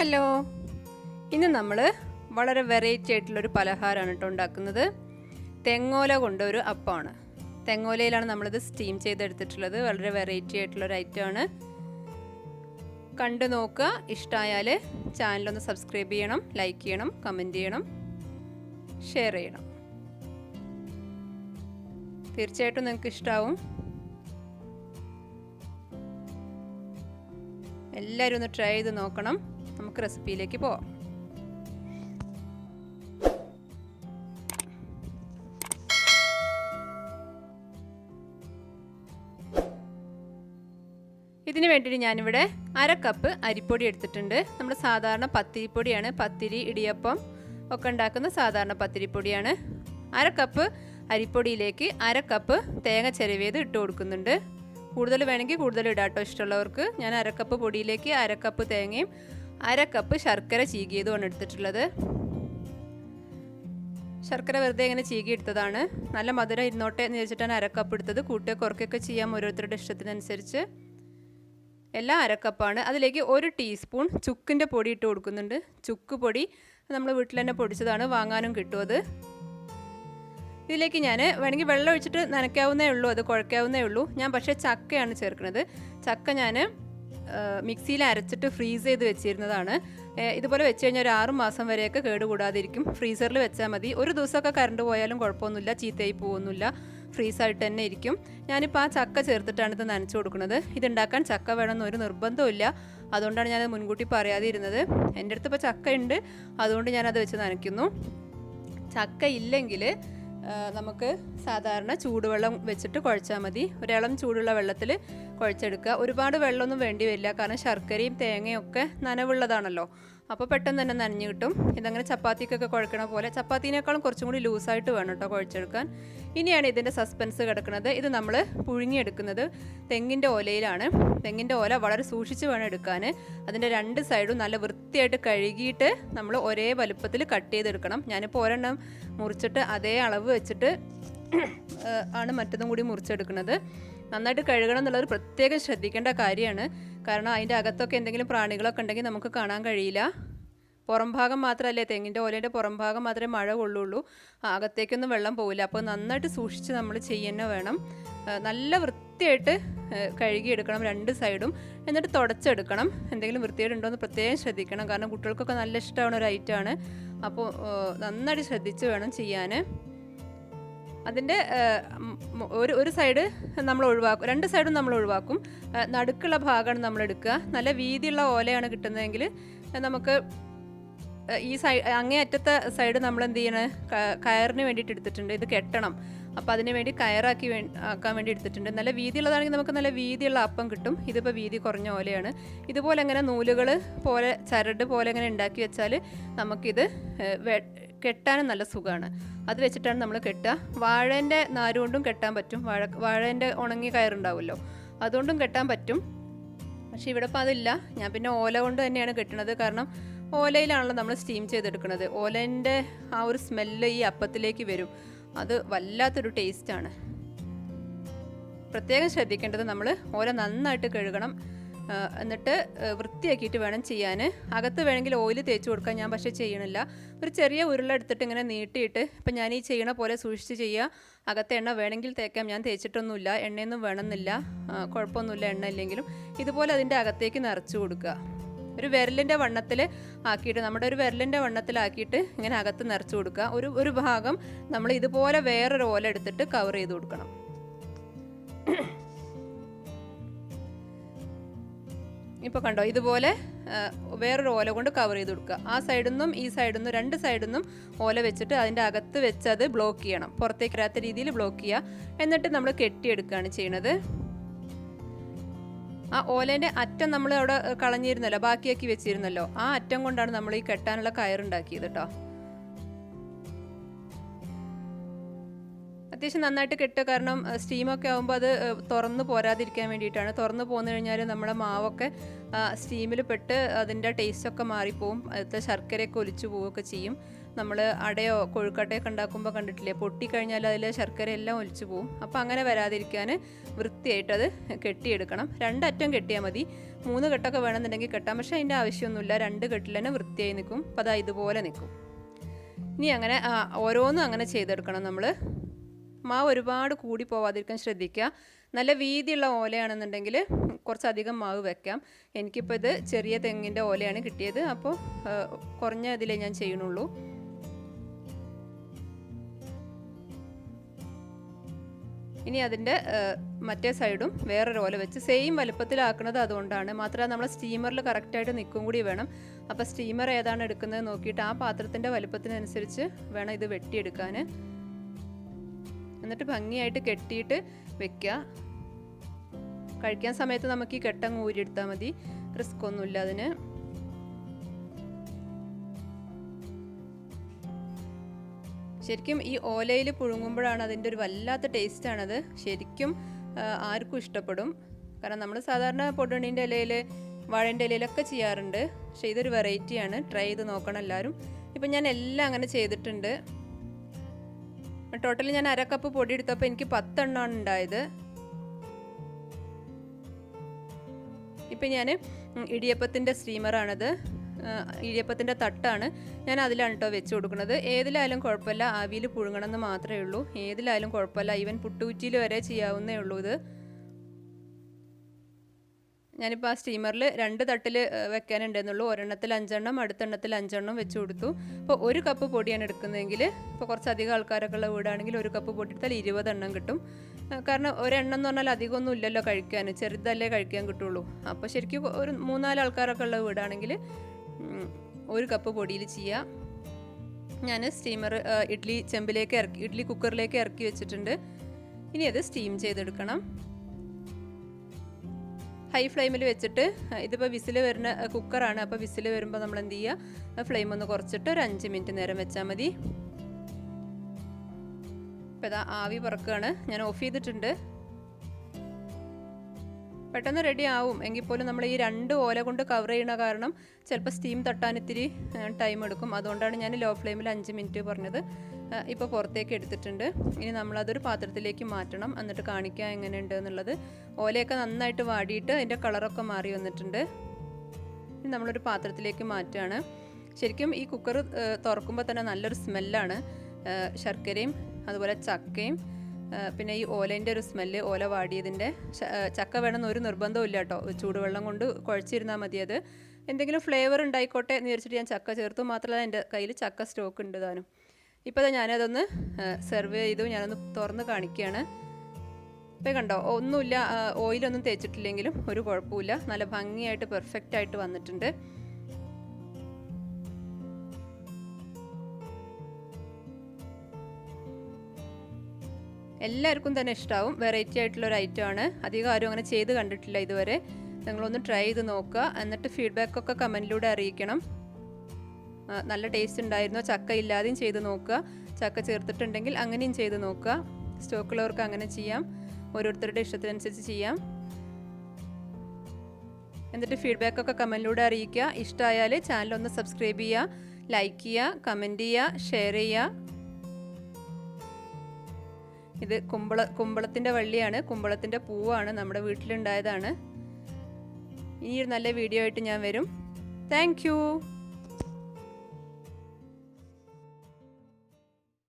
Hello, ഇന്ന് നമ്മൾ വളരെ വെറൈറ്റി ആയിട്ടുള്ളൊരു പലഹാരമാണ് കേട്ടോ ഉണ്ടാക്കുന്നത്. തെങ്ങോല കൊണ്ടൊരു അപ്പമാണ്. തെങ്ങോലയിലാണ് നമ്മളിത് സ്റ്റീം ചെയ്തെടുത്തിട്ടുള്ളത്. വളരെ വെറൈറ്റി ആയിട്ടുള്ളൊരു ഐറ്റമാണ്. കണ്ടു നോക്കുക. ഇഷ്ടമായാൽ ചാനലൊന്ന് സബ്സ്ക്രൈബ് ചെയ്യണം, ലൈക്ക് ചെയ്യണം, കമൻറ്റ് ചെയ്യണം, ഷെയർ ചെയ്യണം. തീർച്ചയായിട്ടും നിങ്ങൾക്ക് ഇഷ്ടമാവും. എല്ലാവരും ഒന്ന് ട്രൈ ചെയ്ത് നോക്കണം. നമുക്ക് റെസിപ്പിയിലേക്ക് പോവാം. ഇതിന് വേണ്ടിയിട്ട് ഞാനിവിടെ 1/2 കപ്പ് അരിപ്പൊടി എടുത്തിട്ടുണ്ട്. നമ്മൾ സാധാരണ പത്തിരിപ്പൊടിയാണ്. പത്തിരി, ഇടിയപ്പം ഒക്കെ ഉണ്ടാക്കുന്ന സാധാരണ പത്തിരിപ്പൊടിയാണ്. 1/2 കപ്പ് അരിപ്പൊടിയിലേക്ക് 1/2 കപ്പ് തേങ്ങ ചിരവിയത് ഇട്ട് കൊടുക്കുന്നുണ്ട്. കൂടുതൽ വേണമെങ്കിൽ കൂടുതൽ ഇടാട്ടോ, ഇഷ്ടമുള്ളവർക്ക്. ഞാൻ 1/2 കപ്പ് പൊടിയിലേക്ക് 1/2 കപ്പ് തേങ്ങയും 1/2 കപ്പ് ശർക്കര ചീകിയതുമാണ് എടുത്തിട്ടുള്ളത്. ശർക്കര വെറുതെ ഇങ്ങനെ ചീകി എടുത്തതാണ്. നല്ല മധുരം ഇരുന്നോട്ടെ എന്ന് വെച്ചിട്ടാണ് 1/2 കപ്പ് എടുത്തത്. കൂട്ടുക കുറയ്ക്കൊക്കെ ചെയ്യാം ഓരോരുത്തരുടെ ഇഷ്ടത്തിനനുസരിച്ച്. എല്ലാം 1/2 കപ്പാണ്. അതിലേക്ക് 1 ടീസ്പൂൺ ചുക്കിൻ്റെ പൊടി ഇട്ട് കൊടുക്കുന്നുണ്ട്. ചുക്ക് പൊടി നമ്മൾ വീട്ടിൽ തന്നെ പൊടിച്ചതാണ്, വാങ്ങാനും കിട്ടും അത്. ഇതിലേക്ക് ഞാൻ വേണമെങ്കിൽ വെള്ളം ഒഴിച്ചിട്ട് നനയ്ക്കാവുന്നേ ഉള്ളൂ, അത് കുഴയ്ക്കാവുന്നേ ഉള്ളൂ. ഞാൻ പക്ഷേ ചക്കയാണ് ചേർക്കുന്നത്. ചക്ക ഞാൻ മിക്സിയിൽ അരച്ചിട്ട് ഫ്രീസ് ചെയ്ത് വെച്ചിരുന്നതാണ്. ഇതുപോലെ വെച്ച് കഴിഞ്ഞാൽ ഒരു 6 മാസം വരെയൊക്കെ കേടുകൂടാതിരിക്കും. ഫ്രീസറിൽ വെച്ചാൽ മതി. ഒരു ദിവസമൊക്കെ കറണ്ട് പോയാലും കുഴപ്പമൊന്നുമില്ല, ചീത്തയായി പോകുന്നില്ല, ഫ്രീസായിട്ട് തന്നെ ഇരിക്കും. ഞാനിപ്പോൾ ആ ചക്ക ചേർത്തിട്ടാണ് ഇത് നനച്ചു കൊടുക്കുന്നത്. ഇതുണ്ടാക്കാൻ ചക്ക വേണമെന്ന് ഒരു നിർബന്ധമില്ല. അതുകൊണ്ടാണ് ഞാനത് മുൻകൂട്ടി പറയാതെ ഇരുന്നത്. എൻ്റെ അടുത്ത് ഇപ്പോൾ ചക്ക ഉണ്ട്, അതുകൊണ്ട് ഞാനത് വെച്ച് നനയ്ക്കുന്നു. ചക്ക ഇല്ലെങ്കിൽ നമുക്ക് സാധാരണ ചൂടുവെള്ളം വെച്ചിട്ട് കുഴച്ചാൽ മതി. ഒരിളം ചൂടുള്ള വെള്ളത്തിൽ കുഴച്ചെടുക്കുക. ഒരുപാട് വെള്ളമൊന്നും വേണ്ടി വരില്ല, കാരണം ശർക്കരയും തേങ്ങയും ഒക്കെ നനവുള്ളതാണല്ലോ. അപ്പോൾ പെട്ടെന്ന് തന്നെ നനഞ്ഞ് കിട്ടും. ഇതങ്ങനെ ചപ്പാത്തിക്കൊക്കെ കുഴക്കണ പോലെ, ചപ്പാത്തിനേക്കാളും കുറച്ചും കൂടി ലൂസായിട്ട് വേണം കേട്ടോ കുഴച്ചെടുക്കാൻ. ഇനിയാണ് ഇതിൻ്റെ സസ്പെൻസ് കിടക്കുന്നത്. ഇത് നമ്മൾ പുഴുങ്ങിയെടുക്കുന്നത് തെങ്ങിൻ്റെ ഓലയിലാണ്. തെങ്ങിൻ്റെ ഓല വളരെ സൂക്ഷിച്ച് വേണം എടുക്കാൻ. അതിൻ്റെ 2 സൈഡും നല്ല വൃത്തിയായിട്ട് കഴുകിയിട്ട് നമ്മൾ ഒരേ വലുപ്പത്തിൽ കട്ട് ചെയ്തെടുക്കണം. ഞാനിപ്പോൾ ഒരെണ്ണം മുറിച്ചിട്ട് അതേ അളവ് വെച്ചിട്ട് ആണ് മറ്റതും കൂടി മുറിച്ചെടുക്കുന്നത്. നന്നായിട്ട് കഴുകണം എന്നുള്ളത് പ്രത്യേകം ശ്രദ്ധിക്കേണ്ട കാര്യമാണ്. കാരണം അതിൻ്റെ അകത്തൊക്കെ എന്തെങ്കിലും പ്രാണികളൊക്കെ ഉണ്ടെങ്കിൽ നമുക്ക് കാണാൻ കഴിയില്ല. പുറം ഭാഗം മാത്രമല്ലേ, തെങ്ങിൻ്റെ ഓലേൻ്റെ പുറം ഭാഗം മാത്രമേ മഴ കൊള്ളുള്ളൂ, അകത്തേക്കൊന്നും വെള്ളം പോവില്ല. അപ്പോൾ നന്നായിട്ട് സൂക്ഷിച്ച് നമ്മൾ ചെയ്യുന്ന വേണം. നല്ല വൃത്തിയായിട്ട് കഴുകിയെടുക്കണം 2 സൈഡും. എന്നിട്ട് തുടച്ചെടുക്കണം. എന്തെങ്കിലും വൃത്തികേടുണ്ടോ എന്ന് പ്രത്യേകം ശ്രദ്ധിക്കണം, കാരണം കുട്ടികൾക്കൊക്കെ നല്ല ഇഷ്ടമാണ് ഒരു ഐറ്റമാണ്. അപ്പോൾ നന്നായിട്ട് ശ്രദ്ധിച്ച് വേണം ചെയ്യാൻ. അതിൻ്റെ ഒരു സൈഡ് നമ്മൾ ഒഴിവാക്കും, 2 സൈഡും നമ്മൾ ഒഴിവാക്കും. നടുക്കുള്ള ഭാഗമാണ് നമ്മൾ എടുക്കുക. നല്ല വീതിയുള്ള ഓലയാണ് കിട്ടുന്നതെങ്കിൽ നമുക്ക് ഈ അങ്ങേയറ്റത്തെ സൈഡ് നമ്മൾ എന്ത് ചെയ്യണം, കയറിന് വേണ്ടിയിട്ട് എടുത്തിട്ടുണ്ട്. ഇത് കെട്ടണം, അപ്പോൾ അതിന് വേണ്ടി ആക്കാൻ വേണ്ടി എടുത്തിട്ടുണ്ട്. നല്ല വീതിയുള്ളതാണെങ്കിൽ നമുക്ക് നല്ല വീതിയുള്ള അപ്പം കിട്ടും. ഇതിപ്പോൾ വീതി കുറഞ്ഞ ഓലയാണ്. ഇതുപോലെ ഇങ്ങനെ നൂലുകൾ പോലെ ചരട് പോലെ ഇങ്ങനെ ഉണ്ടാക്കി വെച്ചാൽ നമുക്കിത് കെട്ടാനും നല്ല സുഖമാണ്. അത് വെച്ചിട്ടാണ് നമ്മൾ കെട്ടുക. വാഴേൻ്റെ നാരുകൊണ്ടും കെട്ടാൻ പറ്റും. വാഴേൻ്റെ ഉണങ്ങിയ കയറുണ്ടാവുമല്ലോ, അതുകൊണ്ടും കെട്ടാൻ പറ്റും. പക്ഷേ ഇവിടെ ഇപ്പോൾ അതില്ല. ഞാൻ പിന്നെ ഓല കൊണ്ട് തന്നെയാണ് കെട്ടുന്നത്. കാരണം ഓലയിലാണല്ലോ നമ്മൾ സ്റ്റീം ചെയ്തെടുക്കുന്നത്. ഓലേൻ്റെ ആ ഒരു സ്മെല്ല് ഈ അപ്പത്തിലേക്ക് വരും. അത് വല്ലാത്തൊരു ടേസ്റ്റാണ്. പ്രത്യേകം ശ്രദ്ധിക്കേണ്ടത് നമ്മൾ ഓല നന്നായിട്ട് കഴുകണം. എന്നിട്ട് വൃത്തിയാക്കിയിട്ട് വേണം ചെയ്യാൻ. അകത്ത് വേണമെങ്കിൽ ഓയിൽ തേച്ച് കൊടുക്കാൻ, ഞാൻ പക്ഷേ ചെയ്യണില്ല. ഒരു ചെറിയ ഉരുള എടുത്തിട്ട് ഇങ്ങനെ നീട്ടിയിട്ട്, ഇപ്പം ഞാൻ ഈ ചെയ്യണ പോലെ സൂക്ഷിച്ച് ചെയ്യുക. അകത്ത് എണ്ണ വേണമെങ്കിൽ തേക്കാം, ഞാൻ തേച്ചിട്ടൊന്നുമില്ല. എണ്ണയൊന്നും വേണമെന്നില്ല, കുഴപ്പമൊന്നുമില്ല എണ്ണ ഇല്ലെങ്കിലും. ഇതുപോലെ അതിൻ്റെ അകത്തേക്ക് നിറച്ച് കൊടുക്കുക. ഒരു വിരലിൻ്റെ വണ്ണത്തിൽ ആക്കിയിട്ട്, നമ്മുടെ ഒരു വിരലിൻ്റെ വണ്ണത്തിലാക്കിയിട്ട് ഇങ്ങനെ അകത്ത് നിറച്ച് കൊടുക്കുക. ഒരു ഭാഗം നമ്മൾ ഇതുപോലെ വേറൊരു ഓല എടുത്തിട്ട് കവർ ചെയ്ത് കൊടുക്കണം. ഇപ്പോൾ കണ്ടോ, ഇതുപോലെ വേറൊരു ഓല കൊണ്ട് കവർ ചെയ്ത് കൊടുക്കുക. ആ സൈഡിൽ നിന്നും ഈ സൈഡിൽ നിന്നും 2 സൈഡിൽ നിന്നും ഓല വെച്ചിട്ട് അതിൻ്റെ അകത്ത് വെച്ച് അത് ബ്ലോക്ക് ചെയ്യണം. പുറത്തേക്ക് വരാത്ത രീതിയിൽ ബ്ലോക്ക് ചെയ്യുക. എന്നിട്ട് നമ്മൾ കെട്ടിയെടുക്കുകയാണ് ചെയ്യണത്. ആ ഓലേൻ്റെ അറ്റം നമ്മൾ അവിടെ കളഞ്ഞിരുന്നല്ലോ, ബാക്കിയാക്കി വെച്ചിരുന്നല്ലോ, ആ അറ്റം കൊണ്ടാണ് നമ്മൾ ഈ കെട്ടാനുള്ള കയറുണ്ടാക്കിയത് കേട്ടോ. അത്യാവശ്യം നന്നായിട്ട് കെട്ടുക, കാരണം സ്റ്റീമൊക്കെ ആകുമ്പോൾ അത് തുറന്ന് പോരാതിരിക്കാൻ വേണ്ടിയിട്ടാണ്. തുറന്ന് പോന്നു കഴിഞ്ഞാൽ നമ്മുടെ മാവൊക്കെ സ്റ്റീമിൽ പെട്ട് അതിൻ്റെ ടേസ്റ്റൊക്കെ മാറിപ്പോവും. അതിലത്തെ ശർക്കരയൊക്കെ ഒലിച്ചു പോവുകയൊക്കെ ചെയ്യും. നമ്മൾ അടയോ കൊഴുക്കട്ടയൊക്കെ ഉണ്ടാക്കുമ്പോൾ കണ്ടിട്ടില്ലേ, പൊട്ടിക്കഴിഞ്ഞാൽ അതിൽ ശർക്കര എല്ലാം ഒലിച്ചു പോവും. അപ്പോൾ അങ്ങനെ വരാതിരിക്കാൻ വൃത്തിയായിട്ടത് കെട്ടിയെടുക്കണം. 2 അറ്റം കെട്ടിയാൽ മതി. 3 കെട്ടൊക്കെ വേണമെന്നുണ്ടെങ്കിൽ കെട്ടാം, പക്ഷേ അതിൻ്റെ ആവശ്യമൊന്നുമില്ല. 2 കെട്ടിൽ തന്നെ വൃത്തിയായി നിൽക്കും. അപ്പോൾ അതാ ഇതുപോലെ നിൽക്കും. ഇനി അങ്ങനെ ഓരോന്നും അങ്ങനെ ചെയ്തെടുക്കണം നമ്മൾ. മാവ് ഒരുപാട് കൂടി പോവാതിരിക്കാൻ ശ്രദ്ധിക്കുക. നല്ല വീതിയുള്ള ഓലയാണെന്നുണ്ടെങ്കിൽ കുറച്ചധികം മാവ് വെക്കാം. എനിക്കിപ്പോൾ ഇത് ചെറിയ തെങ്ങിൻ്റെ ഓലയാണ് കിട്ടിയത്, അപ്പോൾ കുറഞ്ഞ ഇതിലേ ഞാൻ ചെയ്യണുള്ളൂ. ഇനി അതിൻ്റെ മറ്റേ സൈഡും വേറൊരു ഓല വെച്ച് സെയിം വലുപ്പത്തിലാക്കുന്നത് അതുകൊണ്ടാണ്. മാത്രമല്ല നമ്മൾ സ്റ്റീമറിൽ കറക്റ്റായിട്ട് നിൽക്കും കൂടി വേണം. അപ്പോൾ സ്റ്റീമർ ഏതാണ് എടുക്കുന്നത് നോക്കിയിട്ട് ആ പാത്രത്തിൻ്റെ വലുപ്പത്തിനനുസരിച്ച് വേണം ഇത് വെട്ടിയെടുക്കാൻ. എന്നിട്ട് ഭംഗിയായിട്ട് കെട്ടിയിട്ട് വെക്കുക. കഴിക്കാൻ സമയത്ത് നമുക്ക് ഈ കെട്ടങ്ങ് ഊരിയെടുത്താൽ മതി, റിസ്ക് ഒന്നുമില്ല അതിന്. ശരിക്കും ഈ ഓലയിൽ പുഴുങ്ങുമ്പോഴാണ് അതിൻ്റെ ഒരു വല്ലാത്ത ടേസ്റ്റാണത്. ശരിക്കും ആർക്കും ഇഷ്ടപ്പെടും. കാരണം നമ്മൾ സാധാരണ പൊടുണ്ണീൻ്റെ ഇലയിൽ, വാഴേൻ്റെ ഇലയിലൊക്കെ ചെയ്യാറുണ്ട്. പക്ഷേ ഇതൊരു വെറൈറ്റിയാണ്. ട്രൈ ചെയ്ത് നോക്കണം എല്ലാവരും. ഇപ്പം ഞാൻ എല്ലാം അങ്ങനെ ചെയ്തിട്ടുണ്ട്. ടോട്ടൽ ഞാൻ 1/2 കപ്പ് പൊടി എടുത്തപ്പോൾ എനിക്ക് 10 എണ്ണമാണ് ഉണ്ടായത്. ഇപ്പം ഞാൻ ഇടിയപ്പത്തിൻ്റെ സ്റ്റീമറാണത്, ഇടിയപ്പത്തിൻ്റെ തട്ടാണ്. ഞാൻ അതിലാണ് കേട്ടോ വെച്ച് കൊടുക്കുന്നത്. ഏതിലായാലും കുഴപ്പമില്ല, ആവിയിൽ പുഴുങ്ങണമെന്ന് മാത്രമേ ഉള്ളൂ. ഏതിലായാലും കുഴപ്പമില്ല, ഈവൻ പുട്ടുകുറ്റിയിൽ വരെ ചെയ്യാവുന്നേ ഉള്ളൂ ഇത്. ഞാനിപ്പോൾ ആ സ്റ്റീമറിൽ 2 തട്ടിൽ വെക്കാനുണ്ടെന്നുള്ളൂ. ഒരെണ്ണത്തിൽ 5 എണ്ണം, അടുത്ത എണ്ണത്തിൽ 5 എണ്ണം വെച്ച് കൊടുത്തു. അപ്പോൾ 1 കപ്പ് പൊടിയാണ് എടുക്കുന്നതെങ്കിൽ, ഇപ്പോൾ കുറച്ചധികം ആൾക്കാരൊക്കെ ഉള്ള വീടാണെങ്കിൽ 1 കപ്പ് പൊടി എടുത്താൽ 20 എണ്ണം കിട്ടും. കാരണം ഒരെണ്ണം എന്ന് പറഞ്ഞാൽ അധികമൊന്നും ഇല്ലല്ലോ കഴിക്കാൻ, ചെറുതല്ലേ കഴിക്കാൻ കിട്ടുള്ളൂ. അപ്പോൾ ശരിക്കും ഒരു 3-4 ആൾക്കാരൊക്കെ ഉള്ള വീടാണെങ്കിൽ 1 കപ്പ് പൊടിയിൽ ചെയ്യാം. ഞാൻ സ്റ്റീമർ ഇഡ്ഡലി കുക്കറിലേക്ക് ഇറക്കി വെച്ചിട്ടുണ്ട്. ഇനി അത് സ്റ്റീം ചെയ്തെടുക്കണം. ഹൈ ഫ്ലെയിമിൽ വെച്ചിട്ട്, ഇതിപ്പോൾ വിസിൽ വരുന്ന കുക്കറാണ്, അപ്പോൾ വിസിൽ വരുമ്പോൾ നമ്മൾ എന്ത് ചെയ്യുക, ഫ്ലെയിം ഒന്ന് കുറച്ചിട്ട് ഒരു 5 മിനിറ്റ് നേരം വെച്ചാൽ മതി. ഇപ്പോൾ ഇതാ ആവി പറക്കുകയാണ്. ഞാൻ ഓഫ് ചെയ്തിട്ടുണ്ട്. പെട്ടെന്ന് റെഡി ആവും. എങ്കിൽ പോലും നമ്മൾ ഈ 2 ഓല കൊണ്ട് കവർ ചെയ്യണ കാരണം ചിലപ്പോൾ സ്റ്റീം തട്ടാൻ ഇത്തിരി ടൈം എടുക്കും. അതുകൊണ്ടാണ് ഞാൻ ലോ ഫ്ലെയിമിൽ 5 മിനിറ്റ് പറഞ്ഞത്. ഇപ്പോൾ പുറത്തേക്ക് എടുത്തിട്ടുണ്ട്. ഇനി നമ്മളതൊരു പാത്രത്തിലേക്ക് മാറ്റണം, എന്നിട്ട് കാണിക്കാം എങ്ങനെയുണ്ട് എന്നുള്ളത്. ഓലയൊക്കെ നന്നായിട്ട് വാടിയിട്ട് അതിൻ്റെ കളറൊക്കെ മാറി വന്നിട്ടുണ്ട്. ഇനി നമ്മളൊരു പാത്രത്തിലേക്ക് മാറ്റുകയാണ്. ശരിക്കും ഈ കുക്കർ തുറക്കുമ്പോൾ തന്നെ നല്ലൊരു സ്മെല്ലാണ്. ശർക്കരയും അതുപോലെ ചക്കയും പിന്നെ ഈ ഓലേൻ്റെ ഒരു സ്മെല്ല്, ഓല വാടിയതിൻ്റെ. ചക്ക വേണമെന്ന് ഒരു നിർബന്ധവും ഇല്ല കേട്ടോ, ചൂടുവെള്ളം കൊണ്ട് കുഴച്ചിരുന്നാൽ മതി. അത് എന്തെങ്കിലും ഫ്ലേവർ ഉണ്ടായിക്കോട്ടെ എന്ന് വിചാരിച്ചിട്ട് ഞാൻ ചക്ക ചേർത്തു. മാത്രമല്ല എൻ്റെ കയ്യിൽ ചക്ക സ്റ്റോക്ക് ഉണ്ട് താനും. ഇപ്പോൾ ഞാനതൊന്ന് സെർവ് ചെയ്തു. ഞാനൊന്ന് തുറന്ന് കാണിക്കുകയാണ്. ഇപ്പോൾ കണ്ടോ, ഒന്നുമില്ല, ഓയിലൊന്നും തേച്ചിട്ടില്ലെങ്കിലും ഒരു കുഴപ്പമില്ല. നല്ല ഭംഗിയായിട്ട് പെർഫെക്റ്റായിട്ട് വന്നിട്ടുണ്ട്. എല്ലാവർക്കും തന്നെ ഇഷ്ടമാവും. വെറൈറ്റി ആയിട്ടുള്ളൊരു ഐറ്റമാണ്. അധികം ആരും അങ്ങനെ ചെയ്ത് കണ്ടിട്ടില്ല ഇതുവരെ. നിങ്ങളൊന്ന് ട്രൈ ചെയ്ത് നോക്കുക. എന്നിട്ട് ഫീഡ്ബാക്കൊക്കെ കമൻറ്റിലൂടെ അറിയിക്കണം. നല്ല ടേസ്റ്റ് ഉണ്ടായിരുന്നോ, ചക്ക ഇല്ലാതെയും ചെയ്ത് നോക്കുക, ചക്ക ചേർത്തിട്ടുണ്ടെങ്കിൽ അങ്ങനെയും ചെയ്ത് നോക്കുക. സ്റ്റോക്കുള്ളവർക്ക് അങ്ങനെ ചെയ്യാം, ഓരോരുത്തരുടെ ഇഷ്ടത്തിനനുസരിച്ച് ചെയ്യാം. എന്നിട്ട് ഫീഡ്ബാക്കൊക്കെ കമൻറ്റിലൂടെ അറിയിക്കുക. ഇഷ്ടമായാൽ ചാനലൊന്ന് സബ്സ്ക്രൈബ് ചെയ്യുക, ലൈക്ക് ചെയ്യുക, കമൻറ്റ് ചെയ്യുക, ഷെയർ ചെയ്യുക. ഇത് കുമ്പളത്തിൻ്റെ വള്ളിയാണ്, കുമ്പളത്തിൻ്റെ പൂവാണ്, നമ്മുടെ വീട്ടിലുണ്ടായതാണ്. ഈ ഒരു നല്ല വീഡിയോ ആയിട്ട് ഞാൻ വരും. Thank you.